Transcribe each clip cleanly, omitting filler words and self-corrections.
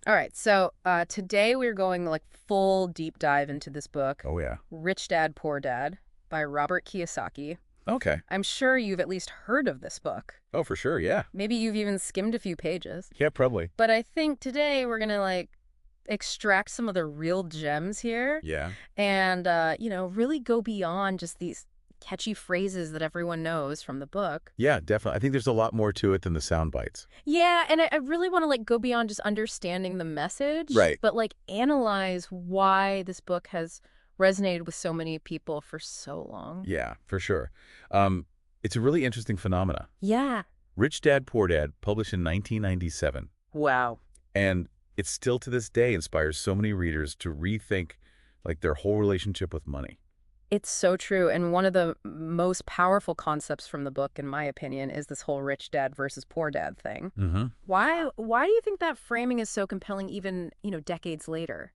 All right, so today we're going like full deep dive into this book, Oh, yeah. Rich Dad, Poor Dad by Robert Kiyosaki. Okay. I'm sure you've at least heard of this book. Oh, for sure. Yeah. Maybe you've even skimmed a few pages. Yeah, probably. But I think today we're going to like extract some of the real gems here Yeah. and, really go beyond just these catchy phrases that everyone knows from the book. Yeah, definitely. I think there's a lot more to it than the sound bites. Yeah, and I really want to like go beyond just understanding the message, Right. but like analyze why this book has resonated with so many people for so long. Yeah, for sure. It's a really interesting phenomena. Yeah. Rich Dad, Poor Dad, published in 1997. Wow. And it still to this day inspires so many readers to rethink like their whole relationship with money. It's so true. And one of the most powerful concepts from the book, in my opinion, is this whole rich dad versus poor dad thing. Mm-hmm. Why do you think that framing is so compelling even, decades later?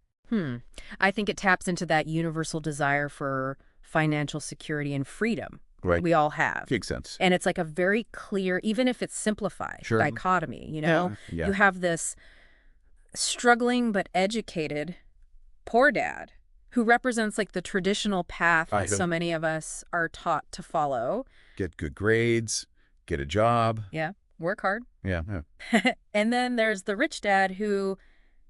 I think it taps into that universal desire for financial security and freedom Right. we all have. Makes sense. And it's like a very clear, even if it's simplified, Sure. dichotomy, Yeah. You have this struggling but educated poor dad who represents like the traditional path that so many of us are taught to follow. Get good grades, get a job. Yeah, work hard. Yeah. And then there's the rich dad who,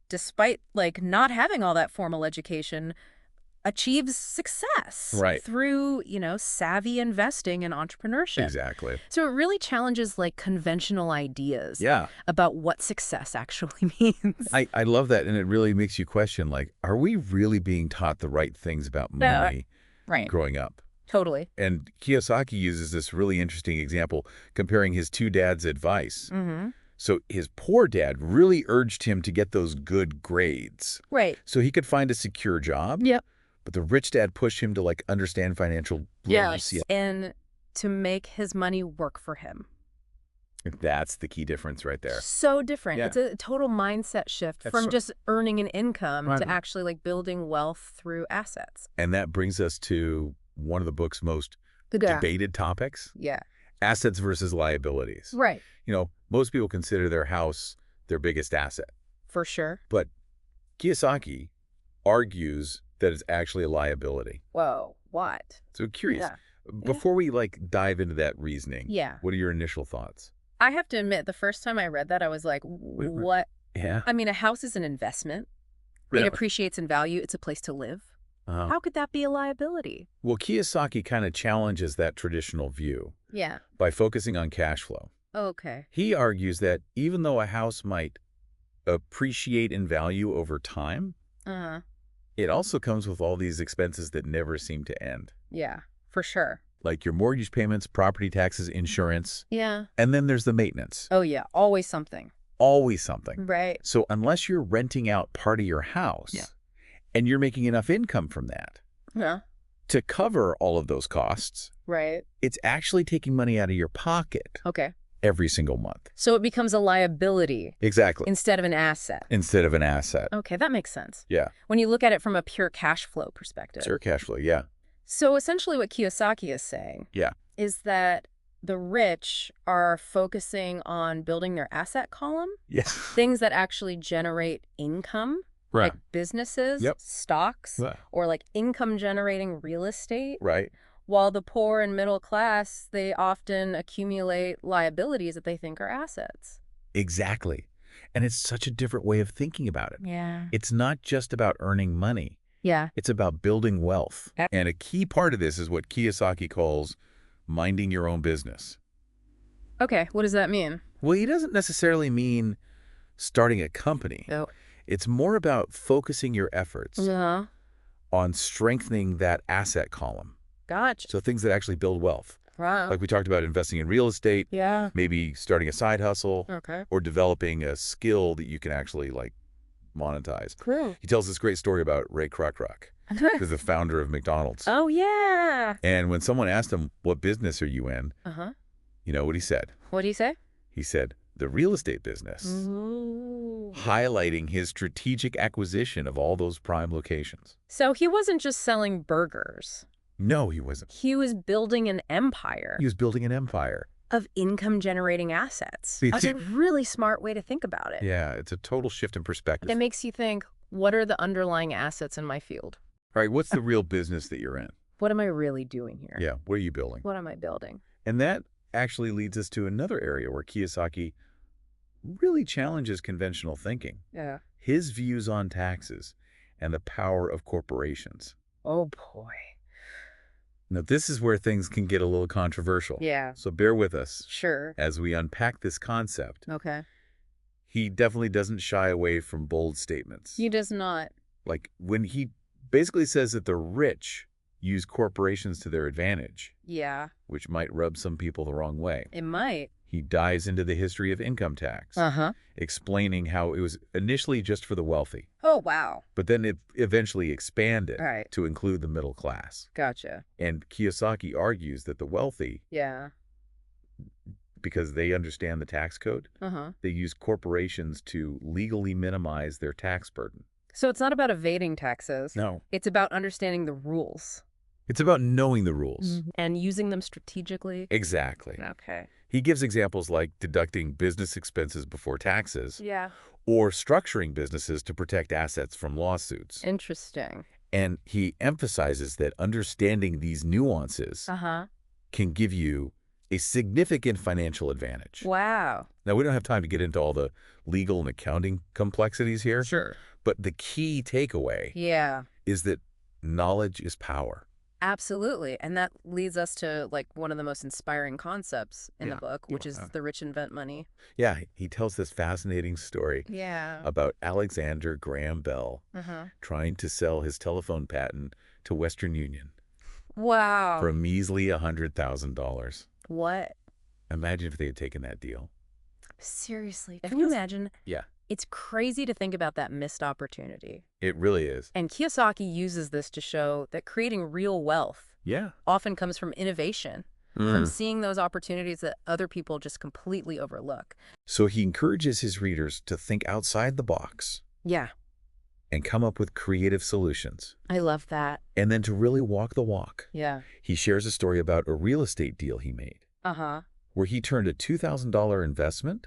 despite like not having all that formal education, achieves success through, savvy investing and entrepreneurship. Exactly. So it really challenges like conventional ideas Yeah. about what success actually means. I love that. And it really makes you question, like, are we really being taught the right things about money Right. growing up? Totally. And Kiyosaki uses this really interesting example comparing his two dads' advice. Mm-hmm. So his poor dad really urged him to get those good grades Right. so he could find a secure job. Yep. But the rich dad pushed him to like understand financial literacy. And to make his money work for him. That's the key difference right there. So different. Yeah. It's a total mindset shift from just earning an income to actually like building wealth through assets. And that brings us to one of the book's most debated topics. Yeah. Assets versus liabilities. Right. Most people consider their house their biggest asset. For sure. But Kiyosaki argues that it's actually a liability. Whoa. What? So curious. Yeah. Before we like dive into that reasoning, what are your initial thoughts? I have to admit, the first time I read that, I was like, what? Yeah. I mean, a house is an investment. It appreciates in value. It's a place to live. How could that be a liability? Well, Kiyosaki kind of challenges that traditional view. Yeah. By focusing on cash flow. Okay. He argues that even though a house might appreciate in value over time, it also comes with all these expenses that never seem to end. Yeah, for sure. Like your mortgage payments, property taxes, insurance. Yeah. And then there's the maintenance. Oh, yeah. Always something. Always something. Right. So unless you're renting out part of your house and you're making enough income from that to cover all of those costs, it's actually taking money out of your pocket every single month. So it becomes a liability. Exactly. Instead of an asset. Instead of an asset. Okay, that makes sense. Yeah. When you look at it from a pure cash flow perspective. Pure cash flow, yeah. So essentially what Kiyosaki is saying is that the rich are focusing on building their asset column. Yeah. Things that actually generate income. Right. Like businesses, stocks, or like income generating real estate. Right. While the poor and middle class, they often accumulate liabilities that they think are assets. Exactly. And it's such a different way of thinking about it. Yeah. It's not just about earning money. Yeah. It's about building wealth. And a key part of this is what Kiyosaki calls minding your own business. Okay. What does that mean? Well, he doesn't necessarily mean starting a company. No. It's more about focusing your efforts on strengthening that asset column. Gotcha. So things that actually build wealth. Wow. Like we talked about investing in real estate. Yeah. Maybe starting a side hustle. Okay. Or developing a skill that you can actually like monetize. Cool. He tells this great story about Ray Kroc, who's the founder of McDonald's. Oh, yeah. And when someone asked him, what business are you in? You know what he said? What did he say? He said, the real estate business. Ooh. Highlighting his strategic acquisition of all those prime locations. So he wasn't just selling burgers. No, he wasn't. He was building an empire. He was building an empire. of income-generating assets. That's a really smart way to think about it. Yeah, it's a total shift in perspective. It makes you think, what are the underlying assets in my field? All right, what's the real business that you're in? What am I really doing here? Yeah, what are you building? What am I building? And that actually leads us to another area where Kiyosaki really challenges conventional thinking. Yeah. His views on taxes and the power of corporations. Oh, boy. Now, this is where things can get a little controversial. Yeah. So bear with us. Sure. As we unpack this concept. Okay. He definitely doesn't shy away from bold statements. He does not. Like when he basically says that the rich use corporations to their advantage. Yeah. Which might rub some people the wrong way. It might. He dives into the history of income tax, explaining how it was initially just for the wealthy. Oh, wow. But then it eventually expanded Right. to include the middle class. Gotcha. And Kiyosaki argues that the wealthy, because they understand the tax code, they use corporations to legally minimize their tax burden. So it's not about evading taxes. No. It's about understanding the rules. It's about knowing the rules. And using them strategically. Exactly. Okay. He gives examples like deducting business expenses before taxes. Yeah. Or structuring businesses to protect assets from lawsuits. Interesting. And he emphasizes that understanding these nuances can give you a significant financial advantage. Wow. Now, we don't have time to get into all the legal and accounting complexities here. Sure. But the key takeaway is that knowledge is power. Absolutely. And that leads us to like one of the most inspiring concepts in the book, which is the rich invent money. Yeah, he tells this fascinating story about Alexander Graham Bell trying to sell his telephone patent to Western Union. Wow. For a measly $100,000. What? Imagine if they had taken that deal. Seriously. Can you imagine? Yeah. It's crazy to think about that missed opportunity. It really is. And Kiyosaki uses this to show that creating real wealth often comes from innovation, from seeing those opportunities that other people just completely overlook. So he encourages his readers to think outside the box. Yeah. And come up with creative solutions. I love that. And then to really walk the walk. Yeah. He shares a story about a real estate deal he made. Where he turned a $2,000 investment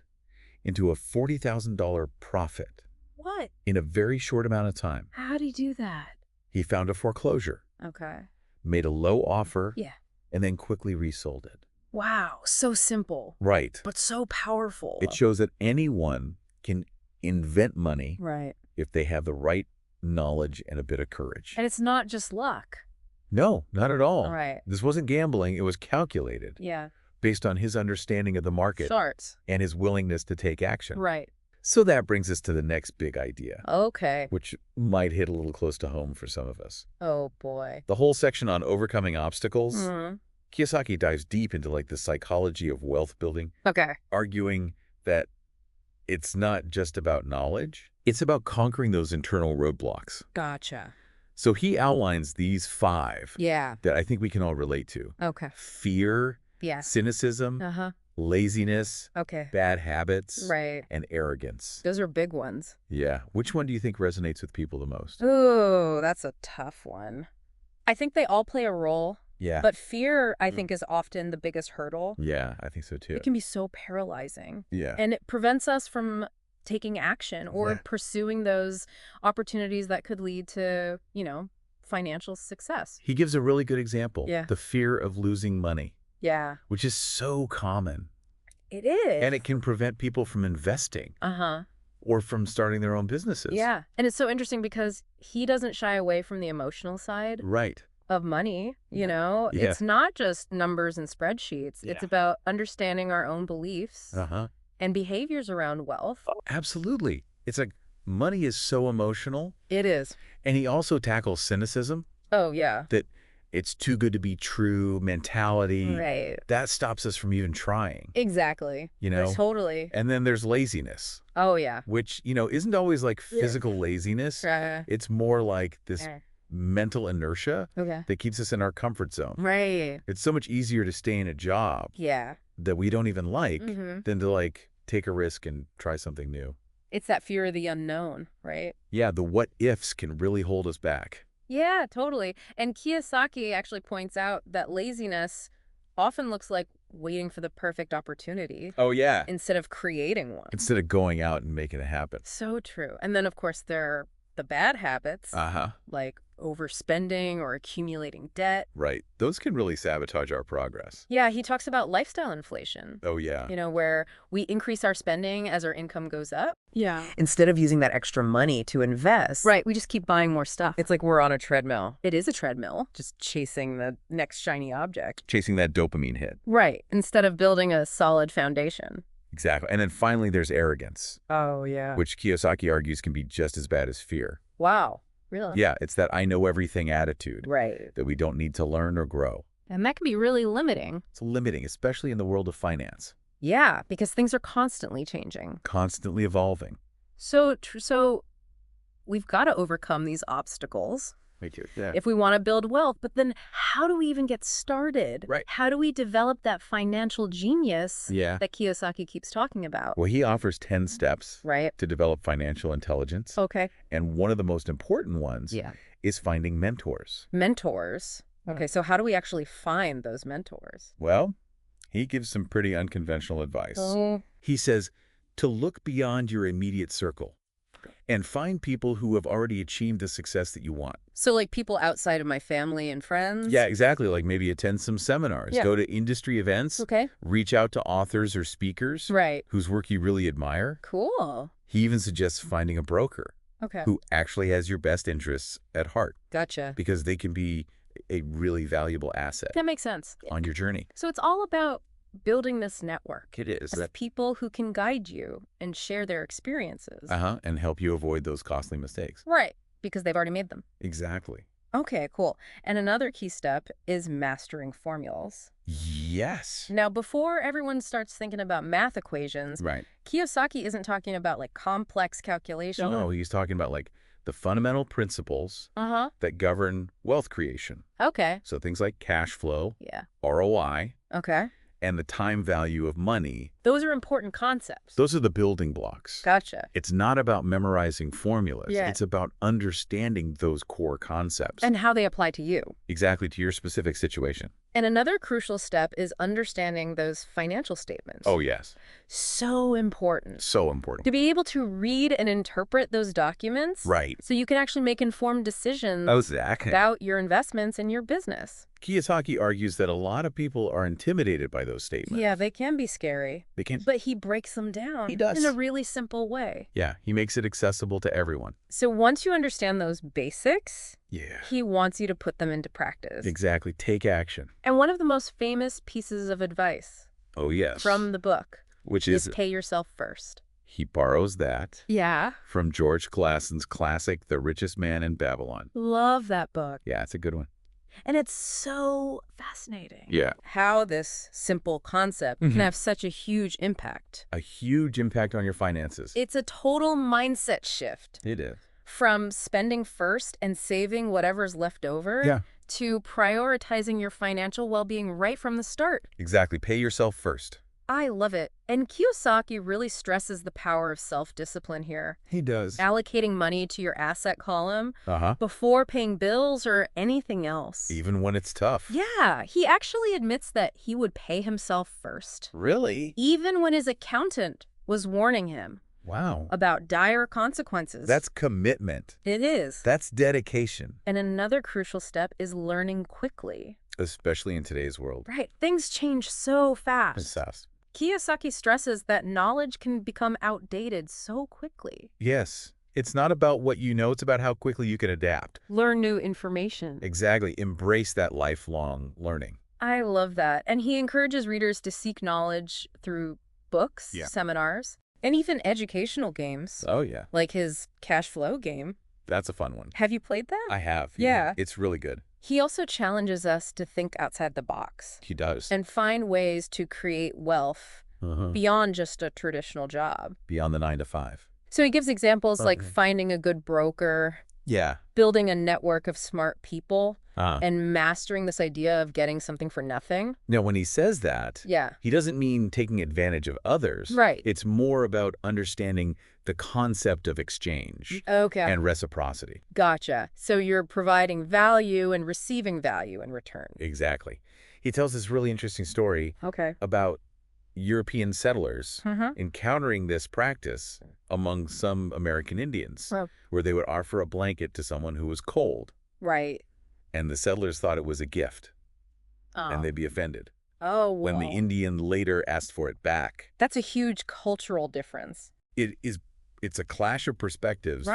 into a $40,000 profit. What? In a very short amount of time. How do you do that? He found a foreclosure. Okay. Made a low offer. Yeah. And then quickly resold it. Wow. So simple. Right. But so powerful. It shows that anyone can invent money. Right. If they have the right knowledge and a bit of courage. And it's not just luck. No, not at all. Right. This wasn't gambling. It was calculated. Yeah. Based on his understanding of the market. Charts. And his willingness to take action. Right. So that brings us to the next big idea. Okay. Which might hit a little close to home for some of us. Oh, boy. The whole section on overcoming obstacles. Kiyosaki dives deep into like the psychology of wealth building. Okay. Arguing that it's not just about knowledge. It's about conquering those internal roadblocks. Gotcha. So he outlines these 5 that I think we can all relate to. Okay. Fear, cynicism, laziness, bad habits, and arrogance. Those are big ones. Yeah. Which one do you think resonates with people the most? Ooh, that's a tough one. I think they all play a role. Yeah. But fear, I think, is often the biggest hurdle. Yeah, I think so too. It can be so paralyzing. Yeah. And it prevents us from taking action or pursuing those opportunities that could lead to, you know, financial success. He gives a really good example. Yeah. The fear of losing money. Yeah. Which is so common. It is. And it can prevent people from investing. Or from starting their own businesses. Yeah. And it's so interesting because he doesn't shy away from the emotional side. Right. Of money, you know? Yeah. It's not just numbers and spreadsheets. It's about understanding our own beliefs and behaviors around wealth. Oh, absolutely. It's like money is so emotional. It is. And he also tackles cynicism. Oh, yeah. That it's too good to be true mentality. Right. That stops us from even trying. Exactly. You know? Totally. And then there's laziness. Oh, yeah. Which, you know, isn't always like physical laziness. It's more like this mental inertia that keeps us in our comfort zone. Right. It's so much easier to stay in a job that we don't even like than to like take a risk and try something new. It's that fear of the unknown, right? Yeah, the what ifs can really hold us back. Yeah, totally. And Kiyosaki actually points out that laziness often looks like waiting for the perfect opportunity. Oh, yeah. Instead of creating one. Instead of going out and making it happen. So true. And then, of course, there are the bad habits, like overspending or accumulating debt. Right. Those can really sabotage our progress. Yeah, he talks about lifestyle inflation. Oh, yeah. Where we increase our spending as our income goes up. Yeah. Instead of using that extra money to invest. Right, we just keep buying more stuff. It's like we're on a treadmill. It is a treadmill, just chasing the next shiny object. Chasing that dopamine hit. Right, instead of building a solid foundation. Exactly. And then finally, there's arrogance. Oh, yeah. Which Kiyosaki argues can be just as bad as fear. Wow. Really? Yeah, it's that I know everything attitude. Right. That we don't need to learn or grow. And that can be really limiting. It's limiting, especially in the world of finance. Yeah, because things are constantly changing. Constantly evolving. So we've got to overcome these obstacles. Me too. Yeah. If we want to build wealth, but then how do we even get started? Right. How do we develop that financial genius that Kiyosaki keeps talking about? Well, he offers 10 steps to develop financial intelligence. Okay. And one of the most important ones is finding mentors. Mentors? Okay, so how do we actually find those mentors? Well, he gives some pretty unconventional advice. He says to look beyond your immediate circle and find people who have already achieved the success that you want. So like people outside of my family and friends? Yeah, exactly. Like maybe attend some seminars, go to industry events, reach out to authors or speakers whose work you really admire. Cool. He even suggests finding a broker who actually has your best interests at heart. Gotcha. Because they can be a really valuable asset. That makes sense. On your journey. So it's all about building this network. It is. Of people who can guide you and share their experiences. And help you avoid those costly mistakes. Right, because they've already made them. Exactly. Okay, cool. And another key step is mastering formulas. Yes. Now, before everyone starts thinking about math equations, Kiyosaki isn't talking about like complex calculations. No, he's talking about like the fundamental principles that govern wealth creation. Okay. So things like cash flow, ROI, and the time value of money. Those are important concepts. Those are the building blocks. Gotcha. It's not about memorizing formulas. It's about understanding those core concepts. And how they apply to you. Exactly, to your specific situation. And another crucial step is understanding those financial statements. Oh, yes. So important. So important. To be able to read and interpret those documents. Right. So you can actually make informed decisions exactly. about your investments and your business. Kiyosaki argues that a lot of people are intimidated by those statements. Yeah, they can be scary. They can. But he breaks them down. He does. In a really simple way. Yeah, he makes it accessible to everyone. So once you understand those basics, yeah, he wants you to put them into practice. Exactly. Take action. And one of the most famous pieces of advice from the book which is pay yourself first. He borrows that Yeah. from George Clason's classic, The Richest Man in Babylon. Love that book. Yeah, it's a good one. And it's so fascinating. Yeah. How this simple concept can have such a huge impact. A huge impact on your finances. It's a total mindset shift. It is. From spending first and saving whatever's left over to prioritizing your financial well-being right from the start. Exactly. Pay yourself first. I love it. And Kiyosaki really stresses the power of self-discipline here. He does. Allocating money to your asset column before paying bills or anything else. Even when it's tough. Yeah, he actually admits that he would pay himself first. Really? Even when his accountant was warning him. Wow. About dire consequences. That's commitment. It is. That's dedication. And another crucial step is learning quickly. Especially in today's world. Right. Things change so fast. It's fast. Kiyosaki stresses that knowledge can become outdated so quickly. Yes. It's not about what you know, it's about how quickly you can adapt. Learn new information. Exactly. Embrace that lifelong learning. I love that. And he encourages readers to seek knowledge through books, seminars, and even educational games. Oh, yeah. Like his cash flow game. That's a fun one. Have you played that? I have. Yeah. It's really good. He also challenges us to think outside the box. He does. And find ways to create wealth beyond just a traditional job. Beyond the 9 to 5. So he gives examples like finding a good broker, building a network of smart people, and mastering this idea of getting something for nothing. Now, when he says that, he doesn't mean taking advantage of others. Right. It's more about understanding the concept of exchange and reciprocity. Gotcha. So you're providing value and receiving value in return. Exactly. He tells this really interesting story about European settlers encountering this practice among some American Indians, where they would offer a blanket to someone who was cold. Right. And the settlers thought it was a gift, and they'd be offended. Oh, when the Indian later asked for it back. That's a huge cultural difference. It's a clash of perspectives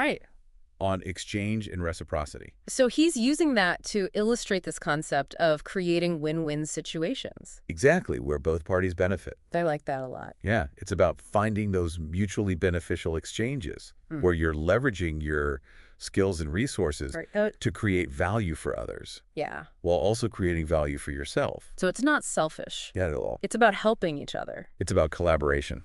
on exchange and reciprocity. So he's using that to illustrate this concept of creating win-win situations. Exactly, where both parties benefit. I like that a lot. Yeah, it's about finding those mutually beneficial exchanges where you're leveraging your skills and resources to create value for others. Yeah. While also creating value for yourself. So it's not selfish. Yeah, at all. It's about helping each other. It's about collaboration.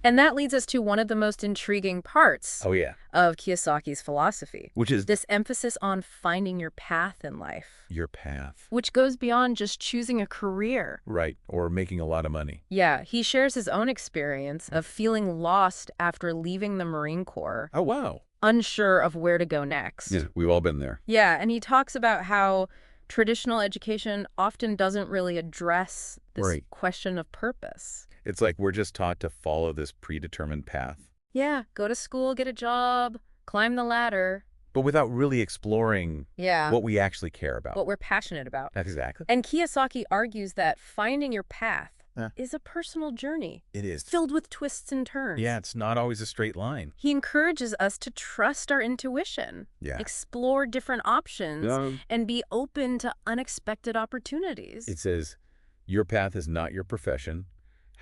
And that leads us to one of the most intriguing parts of Kiyosaki's philosophy, which is this emphasis on finding your path in life. Your path. Which goes beyond just choosing a career. Right, or making a lot of money. Yeah, he shares his own experience of feeling lost after leaving the Marine Corps. Oh, wow. Unsure of where to go next. Yeah, we've all been there. Yeah, and he talks about how traditional education often doesn't really address this question of purpose. It's like we're just taught to follow this predetermined path. Yeah, go to school, get a job, climb the ladder. But without really exploring what we actually care about. What we're passionate about. Exactly. And Kiyosaki argues that finding your path is a personal journey. It is. Filled with twists and turns. Yeah, it's not always a straight line. He encourages us to trust our intuition, explore different options, and be open to unexpected opportunities. It says, your path is not your profession,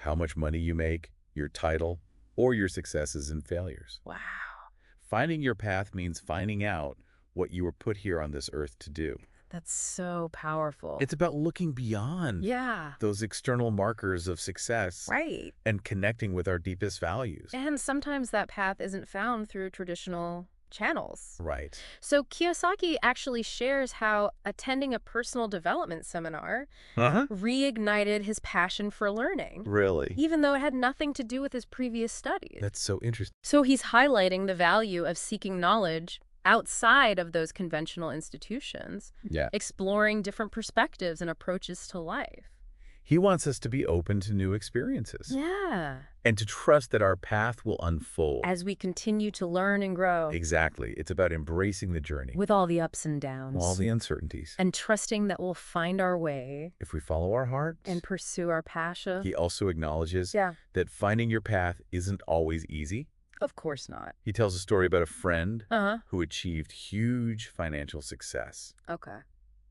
how much money you make, your title, or your successes and failures. Wow. Finding your path means finding out what you were put here on this earth to do. That's so powerful. It's about looking beyond those external markers of success and connecting with our deepest values. And sometimes that path isn't found through traditional channels. Right. So Kiyosaki actually shares how attending a personal development seminar reignited his passion for learning. Really? Even though it had nothing to do with his previous studies. That's so interesting. So he's highlighting the value of seeking knowledge outside of those conventional institutions, exploring different perspectives and approaches to life. He wants us to be open to new experiences. Yeah. And to trust that our path will unfold. As we continue to learn and grow. Exactly. It's about embracing the journey. With all the ups and downs. All the uncertainties. And trusting that we'll find our way. If we follow our hearts. And pursue our passion. He also acknowledges that finding your path isn't always easy. Of course not. He tells a story about a friend who achieved huge financial success. Okay.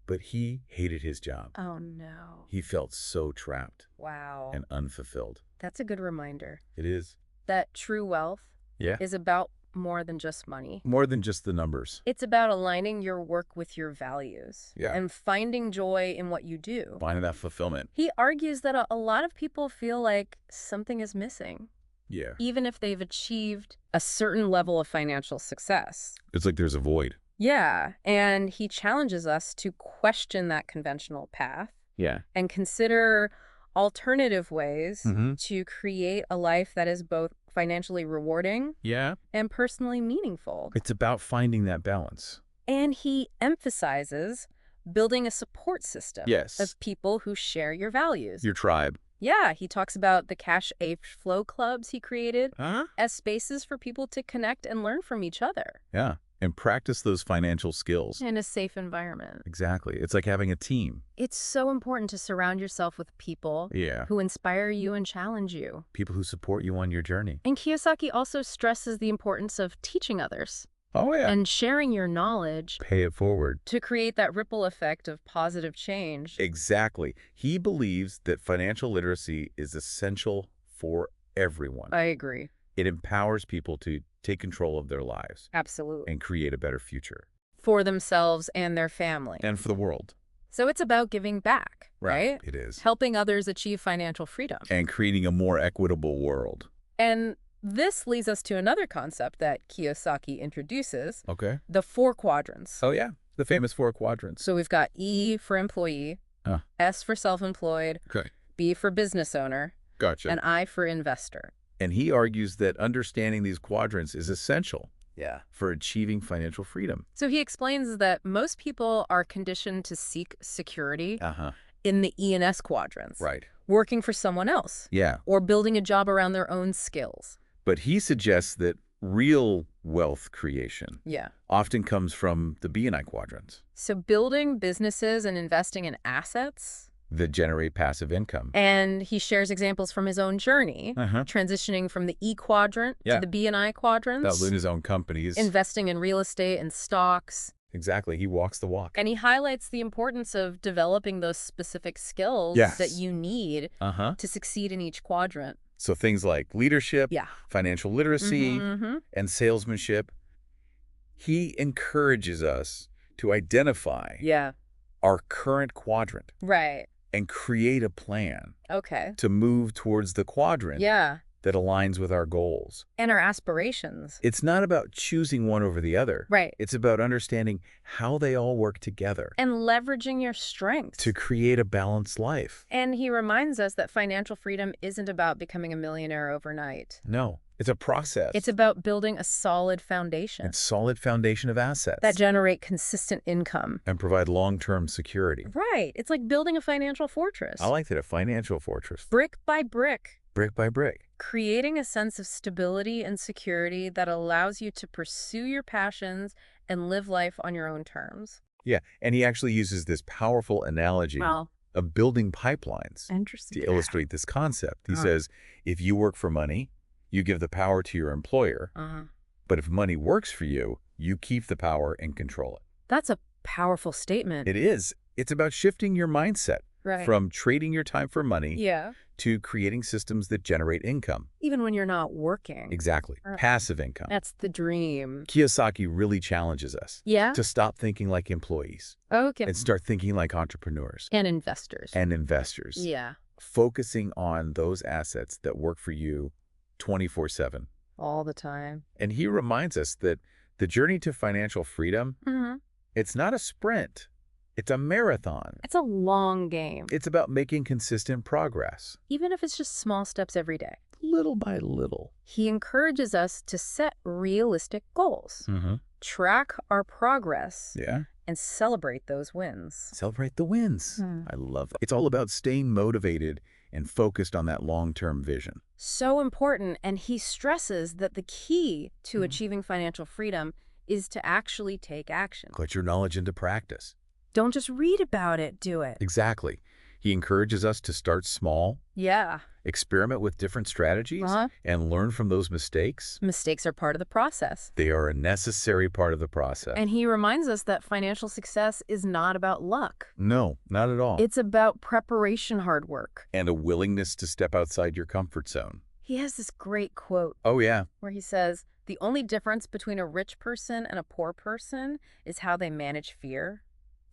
But he hated his job. Oh, no. He felt so trapped. Wow. And unfulfilled. That's a good reminder. It is. That true wealth is about more than just money. More than just the numbers. It's about aligning your work with your values. Yeah. And finding joy in what you do. Finding that fulfillment. He argues that a lot of people feel like something is missing. Yeah. Even if they've achieved a certain level of financial success. It's like there's a void. Yeah, and he challenges us to question that conventional path. Yeah. And consider alternative ways to create a life that is both financially rewarding and personally meaningful. It's about finding that balance. And he emphasizes building a support system of people who share your values. Your tribe. Yeah, he talks about the cash flow clubs he created as spaces for people to connect and learn from each other. Yeah. And practice those financial skills. In a safe environment. Exactly. It's like having a team. It's so important to surround yourself with people who inspire you and challenge you. People who support you on your journey. And Kiyosaki also stresses the importance of teaching others. Oh, yeah. And sharing your knowledge. Pay it forward. To create that ripple effect of positive change. Exactly. He believes that financial literacy is essential for everyone. I agree. It empowers people to take control of their lives. Absolutely. And create a better future. For themselves and their family. And for the world. So it's about giving back, right? It is. Helping others achieve financial freedom. And creating a more equitable world. And this leads us to another concept that Kiyosaki introduces. Okay. The 4 quadrants. Oh, yeah. The famous 4 quadrants. So we've got E for employee, S for self-employed, B for business owner, and I for investor. And he argues that understanding these quadrants is essential for achieving financial freedom. So he explains that most people are conditioned to seek security in the E and S quadrants. Right. Working for someone else. Yeah. Or building a job around their own skills. But he suggests that real wealth creation often comes from the B and I quadrants. So building businesses and investing in assets that generate passive income. And he shares examples from his own journey, transitioning from the E quadrant to the B and I quadrants. That in his own companies. Investing in real estate and stocks. Exactly. He walks the walk. And he highlights the importance of developing those specific skills that you need to succeed in each quadrant. So things like leadership, financial literacy, and salesmanship. He encourages us to identify our current quadrant. Right. And create a plan to move towards the quadrant that aligns with our goals. And our aspirations. It's not about choosing one over the other. Right. It's about understanding how they all work together. And leveraging your strengths. To create a balanced life. And he reminds us that financial freedom isn't about becoming a millionaire overnight. No. It's a process. It's about building a solid foundation. A solid foundation of assets. That generate consistent income. And provide long-term security. Right. It's like building a financial fortress. I like that, a financial fortress. Brick by brick. Brick by brick. Creating a sense of stability and security that allows you to pursue your passions and live life on your own terms. Yeah, and he actually uses this powerful analogy of building pipelines to illustrate this concept. He says, if you work for money, you give the power to your employer. But if money works for you, you keep the power and control it. That's a powerful statement. It is. It's about shifting your mindset from trading your time for money to creating systems that generate income. Even when you're not working. Exactly. Passive income. That's the dream. Kiyosaki really challenges us to stop thinking like employees. And start thinking like entrepreneurs. And investors. And investors. Yeah. Focusing on those assets that work for you 24/7. All the time. And he reminds us that the journey to financial freedom, it's not a sprint. It's a marathon. It's a long game. It's about making consistent progress. Even if it's just small steps every day. Little by little. He encourages us to set realistic goals. Track our progress. And celebrate those wins. Celebrate the wins. I love that. It's all about staying motivated and focused on that long-term vision. So important. And he stresses that the key to achieving financial freedom is to actually take action. Put your knowledge into practice. Don't just read about it, do it. Exactly. He encourages us to start small. Experiment with different strategies and learn from those mistakes. Mistakes are part of the process. They are a necessary part of the process. And he reminds us that financial success is not about luck. No, not at all. It's about preparation, hard work. And a willingness to step outside your comfort zone. He has this great quote. Where he says, the only difference between a rich person and a poor person is how they manage fear.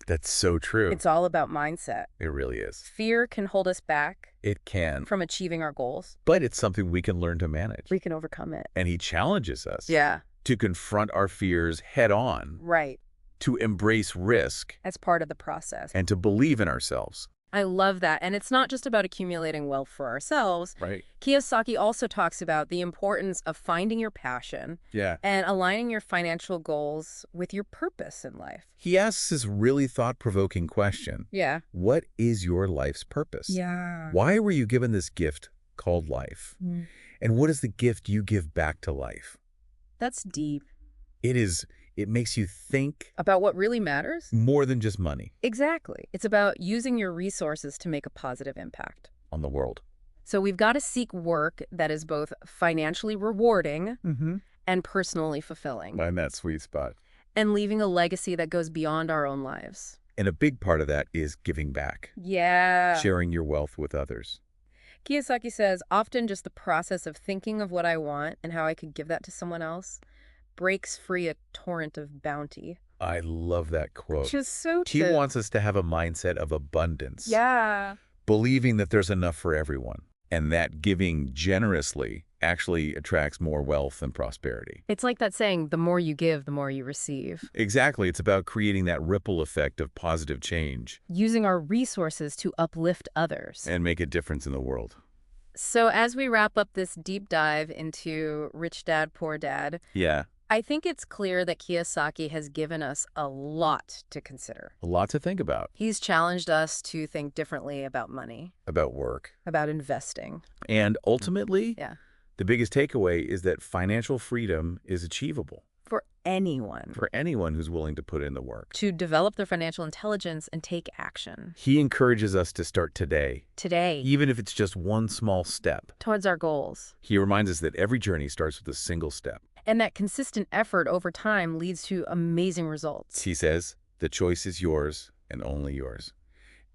That's so true. It's all about mindset. It really is. Fear can hold us back. It can. From achieving our goals. But it's something we can learn to manage. We can overcome it. And he challenges us. To confront our fears head on. Right. To embrace risk. As part of the process. And to believe in ourselves. I love that. And it's not just about accumulating wealth for ourselves. Right. Kiyosaki also talks about the importance of finding your passion and aligning your financial goals with your purpose in life. He asks this really thought-provoking question. What is your life's purpose? Why were you given this gift called life? And what is the gift you give back to life? That's deep. It is. It makes you think about what really matters. More than just money. Exactly. It's about using your resources to make a positive impact on the world. So we've got to seek work that is both financially rewarding and personally fulfilling. Find that sweet spot. And leaving a legacy that goes beyond our own lives. And a big part of that is giving back. Sharing your wealth with others. Kiyosaki says, often just the process of thinking of what I want and how I could give that to someone else breaks free a torrent of bounty. I love that quote. Just so He wants us to have a mindset of abundance. Believing that there's enough for everyone. And that giving generously actually attracts more wealth and prosperity. It's like that saying, the more you give, the more you receive. Exactly. It's about creating that ripple effect of positive change. Using our resources to uplift others. And make a difference in the world. So as we wrap up this deep dive into Rich Dad, Poor Dad, I think it's clear that Kiyosaki has given us a lot to consider. A lot to think about. He's challenged us to think differently about money. About work. About investing. And ultimately, the biggest takeaway is that financial freedom is achievable. For anyone. For anyone who's willing to put in the work. To develop their financial intelligence and take action. He encourages us to start today. Today. Even if it's just one small step. Towards our goals. He reminds us that every journey starts with a single step. And that consistent effort over time leads to amazing results. He says, the choice is yours and only yours.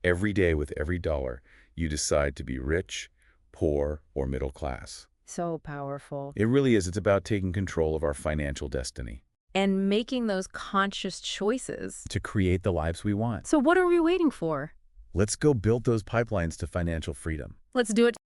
Every day with every dollar, you decide to be rich, poor, or middle class. So powerful. It really is. It's about taking control of our financial destiny. And making those conscious choices. To create the lives we want. So what are we waiting for? Let's go build those pipelines to financial freedom. Let's do it.